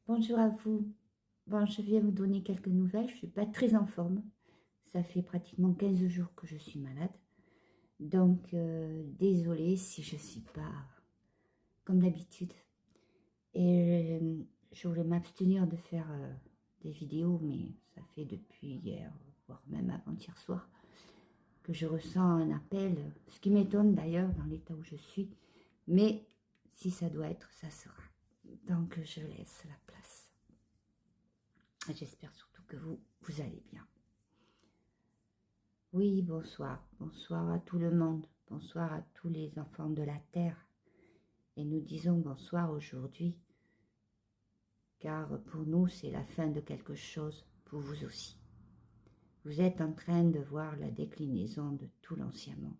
Bonjour à vous. Bon, je viens vous donner quelques nouvelles. Je ne suis pas très en forme. Ça fait pratiquement 15 jours que je suis malade. Donc, désolée si je ne suis pas comme d'habitude. Et je voulais m'abstenir de faire des vidéos, mais ça fait depuis hier, voire même avant-hier soir, que je ressens un appel. Ce qui m'étonne d'ailleurs dans l'état où je suis. Mais si ça doit être, ça sera. Donc, je laisse la place. J'espère surtout que vous allez bien. Oui, bonsoir. Bonsoir à tout le monde. Bonsoir à tous les enfants de la Terre. Et nous disons bonsoir aujourd'hui, car pour nous, c'est la fin de quelque chose, pour vous aussi. Vous êtes en train de voir la déclinaison de tout l'ancien monde.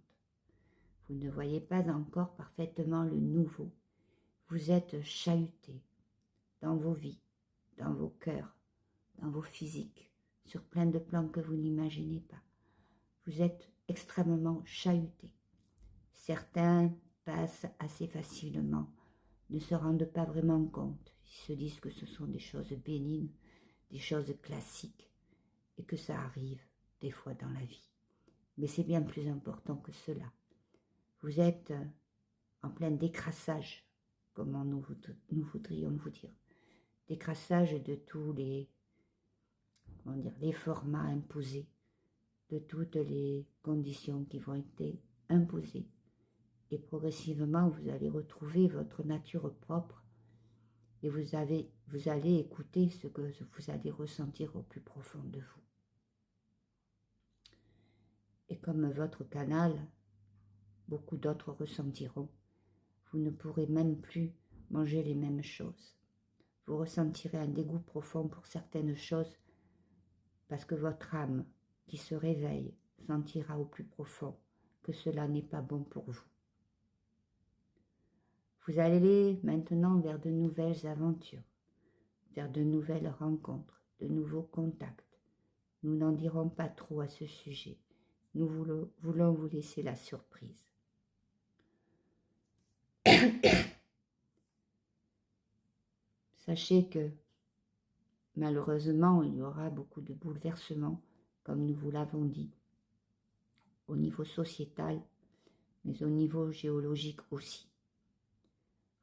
Vous ne voyez pas encore parfaitement le nouveau. Vous êtes chahutés dans vos vies, dans vos cœurs, dans vos physiques, sur plein de plans que vous n'imaginez pas. Vous êtes extrêmement chahutés. Certains passent assez facilement, ne se rendent pas vraiment compte. Ils se disent que ce sont des choses bénignes, des choses classiques, et que ça arrive des fois dans la vie. Mais c'est bien plus important que cela. Vous êtes en plein décrassage, comme nous voudrions vous dire. Décrassage de tous les formats imposés, de toutes les conditions qui vont être imposées. Et progressivement, vous allez retrouver votre nature propre et vous allez écouter ce que vous allez ressentir au plus profond de vous. Et comme votre canal, beaucoup d'autres ressentiront, vous ne pourrez même plus manger les mêmes choses. Vous ressentirez un dégoût profond pour certaines choses parce que votre âme qui se réveille sentira au plus profond que cela n'est pas bon pour vous. Vous allez maintenant vers de nouvelles aventures, vers de nouvelles rencontres, de nouveaux contacts. Nous n'en dirons pas trop à ce sujet. Nous voulons vous laisser la surprise. Sachez que malheureusement, il y aura beaucoup de bouleversements, comme nous vous l'avons dit, au niveau sociétal, mais au niveau géologique aussi.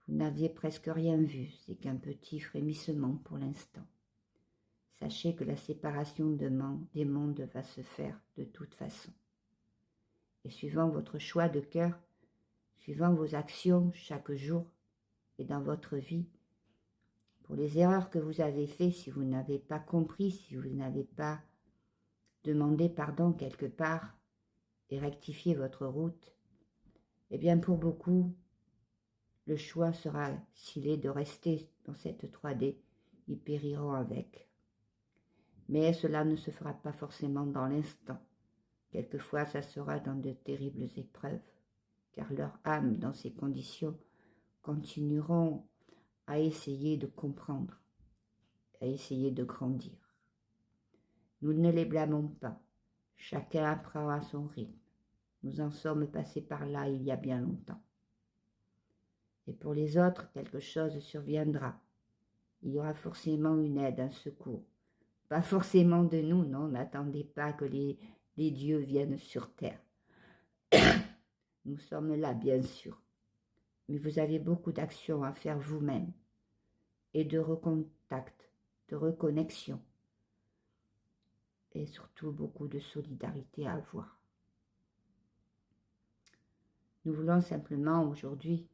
Vous n'aviez presque rien vu, c'est qu'un petit frémissement pour l'instant. Sachez que la séparation des mondes va se faire de toute façon. Et suivant votre choix de cœur, suivant vos actions chaque jour et dans votre vie, pour les erreurs que vous avez faites, si vous n'avez pas compris, si vous n'avez pas demandé pardon quelque part et rectifié votre route, eh bien pour beaucoup, le choix sera, s'il est de rester dans cette 3D, ils périront avec. Mais cela ne se fera pas forcément dans l'instant. Quelquefois, ça sera dans de terribles épreuves, car leur âme, dans ces conditions, continueront à essayer de comprendre, à essayer de grandir. Nous ne les blâmons pas. Chacun apprend à son rythme. Nous en sommes passés par là il y a bien longtemps. Et pour les autres, quelque chose surviendra. Il y aura forcément une aide, un secours. Pas forcément de nous, non, n'attendez pas que les dieux viennent sur terre. Nous sommes là, bien sûr. Mais vous avez beaucoup d'actions à faire vous-même et de recontact, de reconnexion et surtout beaucoup de solidarité à avoir. Nous voulons simplement aujourd'hui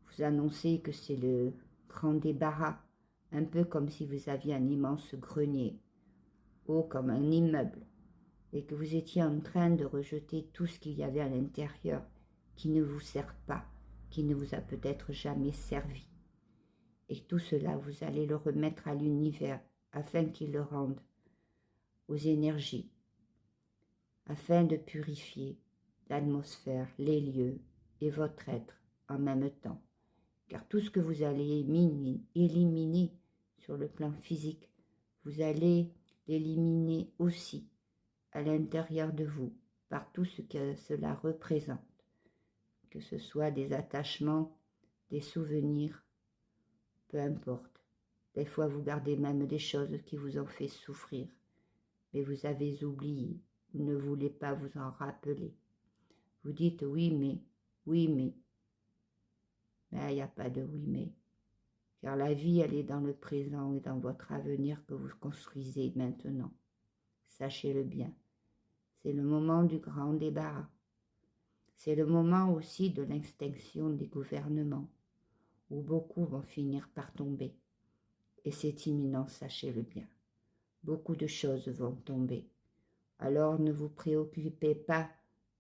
vous annoncer que c'est le grand débarras, un peu comme si vous aviez un immense grenier, haut comme un immeuble, et que vous étiez en train de rejeter tout ce qu'il y avait à l'intérieur qui ne vous sert pas, qui ne vous a peut-être jamais servi. Et tout cela, vous allez le remettre à l'univers afin qu'il le rende aux énergies, afin de purifier l'atmosphère, les lieux et votre être en même temps. Car tout ce que vous allez éliminer sur le plan physique, vous allez l'éliminer aussi à l'intérieur de vous, par tout ce que cela représente, que ce soit des attachements, des souvenirs, peu importe, Des fois, vous gardez même des choses qui vous ont fait souffrir. Mais vous avez oublié. Vous ne voulez pas vous en rappeler. Vous dites oui, mais, oui, mais. Mais il n'y a pas de oui, mais. Car la vie, elle est dans le présent et dans votre avenir que vous construisez maintenant. Sachez-le bien. C'est le moment du grand débarras. C'est le moment aussi de l'extinction des gouvernements, où beaucoup vont finir par tomber. Et c'est imminent, sachez-le bien. Beaucoup de choses vont tomber. Alors ne vous préoccupez pas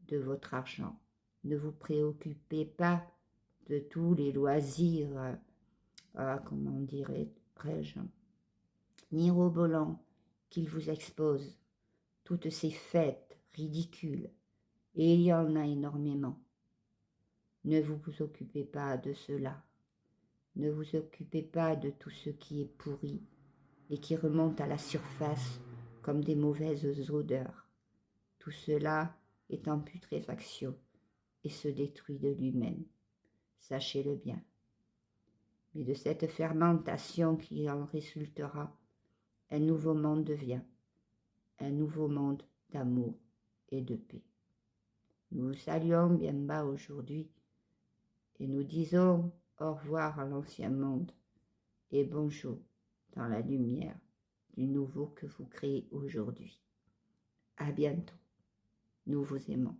de votre argent. Ne vous préoccupez pas de tous les loisirs, comment dirais-je, mirobolants qu'il vous expose. Toutes ces fêtes ridicules. Et il y en a énormément. Ne vous occupez pas de cela. Ne vous occupez pas de tout ce qui est pourri et qui remonte à la surface comme des mauvaises odeurs. Tout cela est en putréfaction et se détruit de lui-même. Sachez-le bien. Mais de cette fermentation qui en résultera, un nouveau monde devient, un nouveau monde d'amour et de paix. Nous vous saluons bien bas aujourd'hui et nous disons au revoir à l'ancien monde et bonjour dans la lumière du nouveau que vous créez aujourd'hui. À bientôt. Nous vous aimons.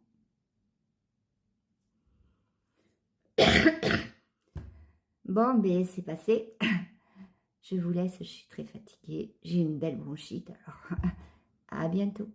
Bon, ben c'est passé. Je vous laisse, je suis très fatiguée. J'ai une belle bronchite, alors à bientôt.